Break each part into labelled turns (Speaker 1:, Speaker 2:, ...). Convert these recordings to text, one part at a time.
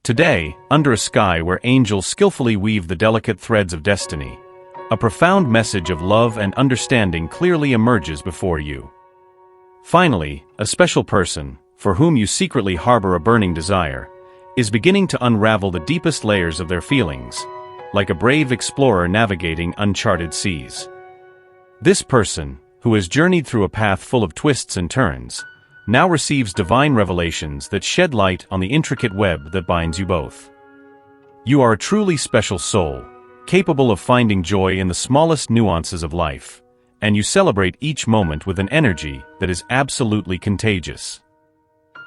Speaker 1: Today, under a sky where angels skillfully weave the delicate threads of destiny, a profound message of love and understanding clearly emerges before you. Finally, a special person, for whom you secretly harbor a burning desire, is beginning to unravel the deepest layers of their feelings, like a brave explorer navigating uncharted seas. This person, who has journeyed through a path full of twists and turns, now receives divine revelations that shed light on the intricate web that binds you both. You are a truly special soul, capable of finding joy in the smallest nuances of life, and you celebrate each moment with an energy that is absolutely contagious.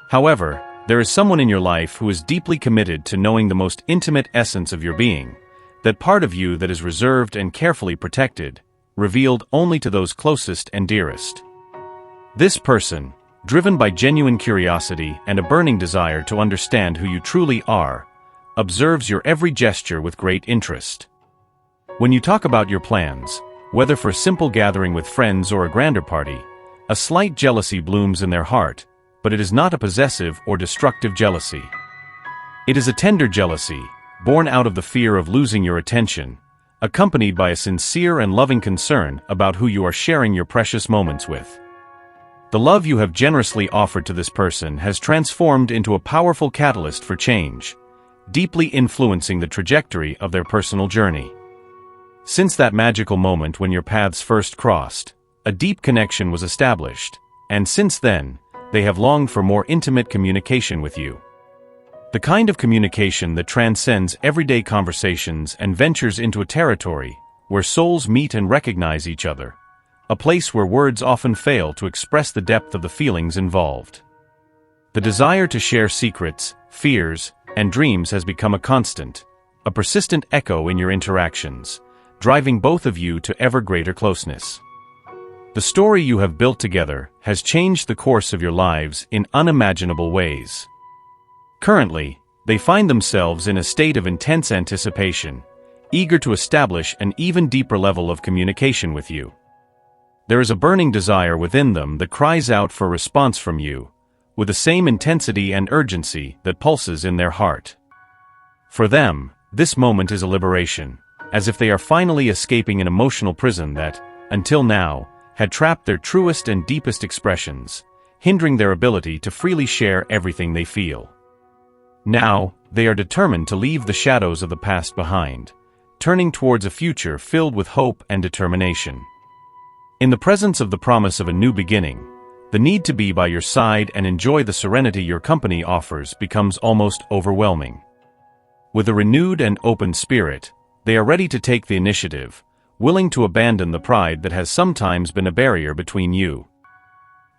Speaker 1: However, there is someone in your life who is deeply committed to knowing the most intimate essence of your being, that part of you that is reserved and carefully protected, revealed only to those closest and dearest. This person, driven by genuine curiosity and a burning desire to understand who you truly are, observes your every gesture with great interest. When you talk about your plans, whether for a simple gathering with friends or a grander party, a slight jealousy blooms in their heart, but it is not a possessive or destructive jealousy. It is a tender jealousy, born out of the fear of losing your attention, accompanied by a sincere and loving concern about who you are sharing your precious moments with. The love you have generously offered to this person has transformed into a powerful catalyst for change, deeply influencing the trajectory of their personal journey. Since that magical moment when your paths first crossed, a deep connection was established, and since then, they have longed for more intimate communication with you. The kind of communication that transcends everyday conversations and ventures into a territory where souls meet and recognize each other, a place where words often fail to express the depth of the feelings involved. The desire to share secrets, fears, and dreams has become a constant, a persistent echo in your interactions, driving both of you to ever greater closeness. The story you have built together has changed the course of your lives in unimaginable ways. Currently, they find themselves in a state of intense anticipation, eager to establish an even deeper level of communication with you. There is a burning desire within them that cries out for a response from you, with the same intensity and urgency that pulses in their heart. For them, this moment is a liberation, as if they are finally escaping an emotional prison that, until now, had trapped their truest and deepest expressions, hindering their ability to freely share everything they feel. Now, they are determined to leave the shadows of the past behind, turning towards a future filled with hope and determination. In the presence of the promise of a new beginning, the need to be by your side and enjoy the serenity your company offers becomes almost overwhelming. With a renewed and open spirit, they are ready to take the initiative, willing to abandon the pride that has sometimes been a barrier between you.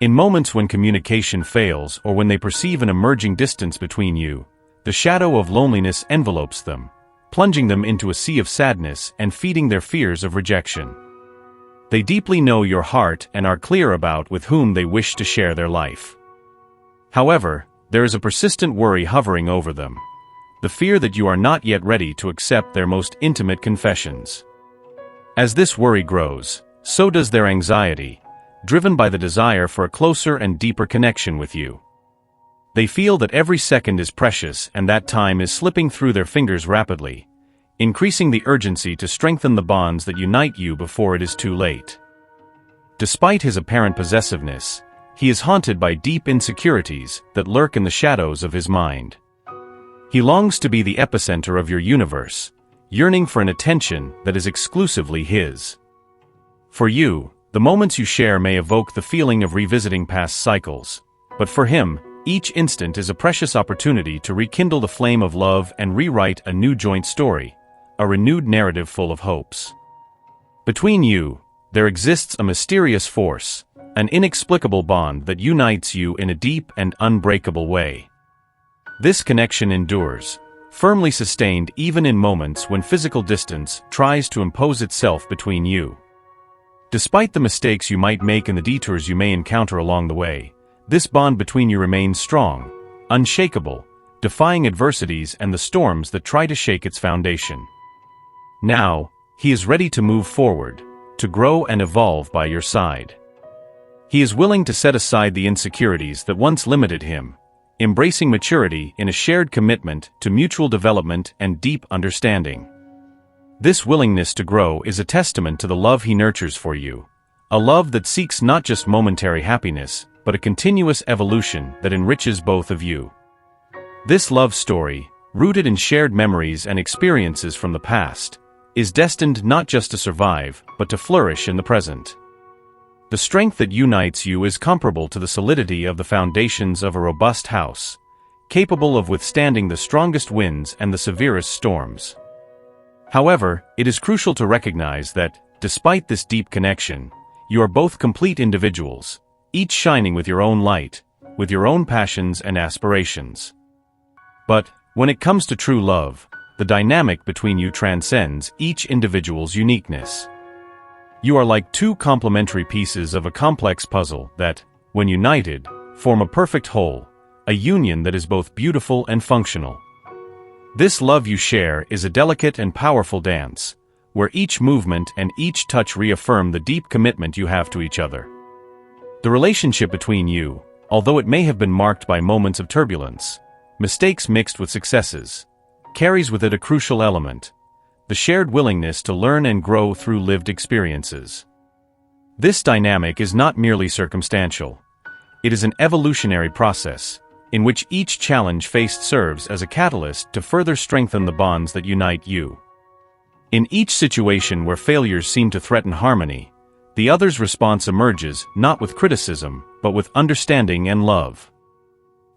Speaker 1: In moments when communication fails or when they perceive an emerging distance between you, the shadow of loneliness envelopes them, plunging them into a sea of sadness and feeding their fears of rejection. They deeply know your heart and are clear about with whom they wish to share their life. However, there is a persistent worry hovering over them, the fear that you are not yet ready to accept their most intimate confessions. As this worry grows, so does their anxiety, driven by the desire for a closer and deeper connection with you. They feel that every second is precious and that time is slipping through their fingers rapidly, increasing the urgency to strengthen the bonds that unite you before it is too late. Despite his apparent possessiveness, he is haunted by deep insecurities that lurk in the shadows of his mind. He longs to be the epicenter of your universe, yearning for an attention that is exclusively his. For you, the moments you share may evoke the feeling of revisiting past cycles, but for him, each instant is a precious opportunity to rekindle the flame of love and rewrite a new joint story, a renewed narrative full of hopes. Between you, there exists a mysterious force, an inexplicable bond that unites you in a deep and unbreakable way. This connection endures, firmly sustained even in moments when physical distance tries to impose itself between you. Despite the mistakes you might make and the detours you may encounter along the way, this bond between you remains strong, unshakable, defying adversities and the storms that try to shake its foundation. Now, he is ready to move forward, to grow and evolve by your side. He is willing to set aside the insecurities that once limited him, embracing maturity in a shared commitment to mutual development and deep understanding. This willingness to grow is a testament to the love he nurtures for you, a love that seeks not just momentary happiness, but a continuous evolution that enriches both of you. This love story, rooted in shared memories and experiences from the past, is destined not just to survive, but to flourish in the present. The strength that unites you is comparable to the solidity of the foundations of a robust house, capable of withstanding the strongest winds and the severest storms. However, it is crucial to recognize that, despite this deep connection, you are both complete individuals, each shining with your own light, with your own passions and aspirations. But, when it comes to true love, the dynamic between you transcends each individual's uniqueness. You are like two complementary pieces of a complex puzzle that, when united, form a perfect whole, a union that is both beautiful and functional. This love you share is a delicate and powerful dance, where each movement and each touch reaffirm the deep commitment you have to each other. The relationship between you, although it may have been marked by moments of turbulence, mistakes mixed with successes, carries with it a crucial element: the shared willingness to learn and grow through lived experiences. This dynamic is not merely circumstantial. It is an evolutionary process, in which each challenge faced serves as a catalyst to further strengthen the bonds that unite you. In each situation where failures seem to threaten harmony, the other's response emerges not with criticism, but with understanding and love.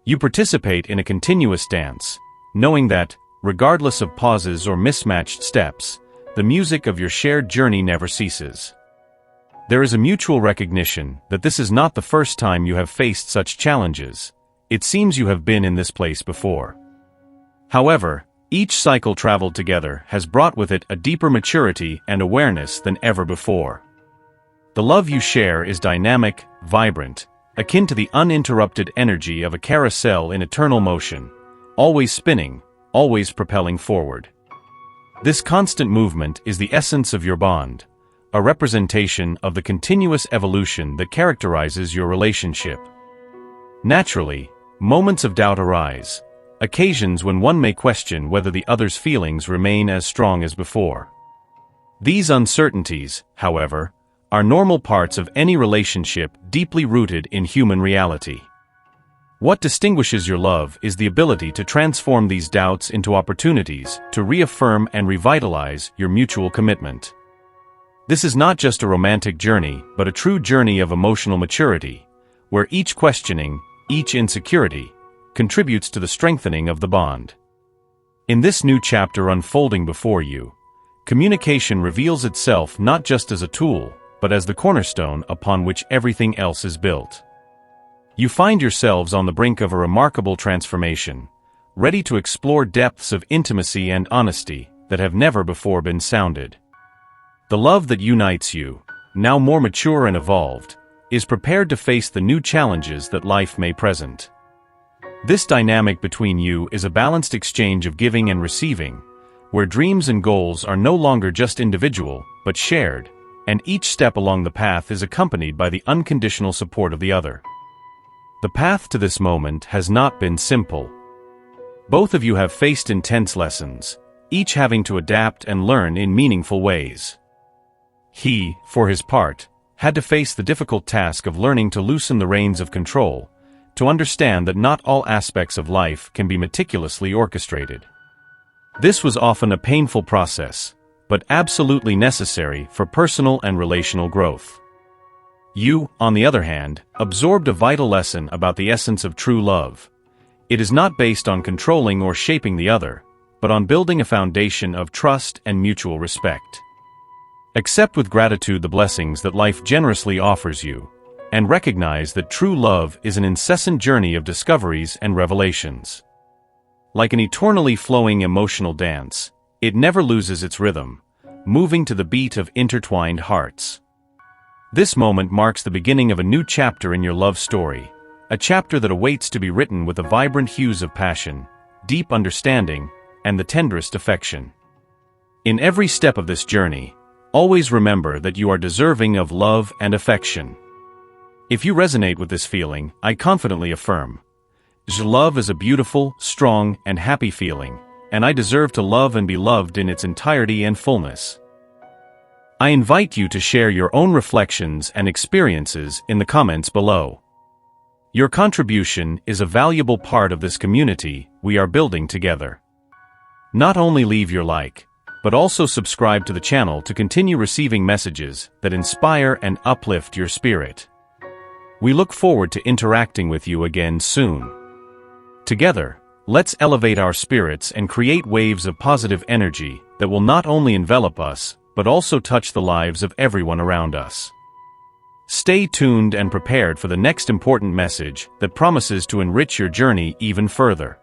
Speaker 1: You participate in a continuous dance, knowing that, regardless of pauses or mismatched steps, the music of your shared journey never ceases. There is a mutual recognition that this is not the first time you have faced such challenges. It seems you have been in this place before. However, each cycle traveled together has brought with it a deeper maturity and awareness than ever before. The love you share is dynamic, vibrant, akin to the uninterrupted energy of a carousel in eternal motion, always spinning, always propelling forward. This constant movement is the essence of your bond, a representation of the continuous evolution that characterizes your relationship. Naturally, moments of doubt arise, occasions when one may question whether the other's feelings remain as strong as before. These uncertainties, however, are normal parts of any relationship deeply rooted in human reality. What distinguishes your love is the ability to transform these doubts into opportunities to reaffirm and revitalize your mutual commitment. This is not just a romantic journey, but a true journey of emotional maturity, where each questioning, each insecurity, contributes to the strengthening of the bond. In this new chapter unfolding before you, communication reveals itself not just as a tool, but as the cornerstone upon which everything else is built. You find yourselves on the brink of a remarkable transformation, ready to explore depths of intimacy and honesty that have never before been sounded. The love that unites you, now more mature and evolved, is prepared to face the new challenges that life may present. This dynamic between you is a balanced exchange of giving and receiving, where dreams and goals are no longer just individual, but shared, and each step along the path is accompanied by the unconditional support of the other. The path to this moment has not been simple. Both of you have faced intense lessons, each having to adapt and learn in meaningful ways. He, for his part, had to face the difficult task of learning to loosen the reins of control, to understand that not all aspects of life can be meticulously orchestrated. This was often a painful process, but absolutely necessary for personal and relational growth. You, on the other hand, absorbed a vital lesson about the essence of true love. It is not based on controlling or shaping the other, but on building a foundation of trust and mutual respect. Accept with gratitude the blessings that life generously offers you, and recognize that true love is an incessant journey of discoveries and revelations. Like an eternally flowing emotional dance, it never loses its rhythm, moving to the beat of intertwined hearts. This moment marks the beginning of a new chapter in your love story, a chapter that awaits to be written with the vibrant hues of passion, deep understanding, and the tenderest affection. In every step of this journey, always remember that you are deserving of love and affection. If you resonate with this feeling, I confidently affirm, Love is a beautiful, strong, and happy feeling, and I deserve to love and be loved in its entirety and fullness. I invite you to share your own reflections and experiences in the comments below. Your contribution is a valuable part of this community we are building together. Not only leave your like, but also subscribe to the channel to continue receiving messages that inspire and uplift your spirit. We look forward to interacting with you again soon. Together, let's elevate our spirits and create waves of positive energy that will not only envelop us, but also touch the lives of everyone around us. Stay tuned and prepared for the next important message that promises to enrich your journey even further.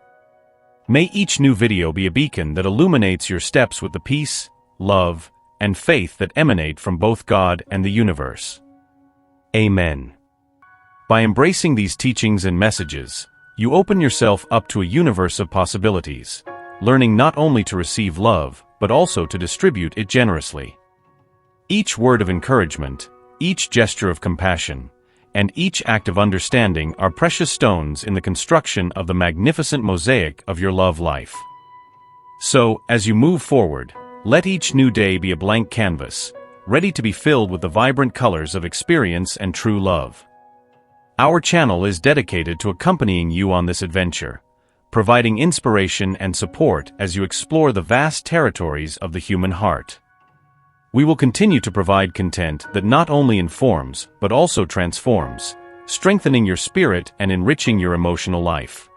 Speaker 1: May each new video be a beacon that illuminates your steps with the peace, love, and faith that emanate from both God and the universe. Amen. By embracing these teachings and messages, you open yourself up to a universe of possibilities, learning not only to receive love, but also to distribute it generously. Each word of encouragement, each gesture of compassion, and each act of understanding are precious stones in the construction of the magnificent mosaic of your love life. So, as you move forward, let each new day be a blank canvas, ready to be filled with the vibrant colors of experience and true love. Our channel is dedicated to accompanying you on this adventure, providing inspiration and support as you explore the vast territories of the human heart. We will continue to provide content that not only informs, but also transforms, strengthening your spirit and enriching your emotional life.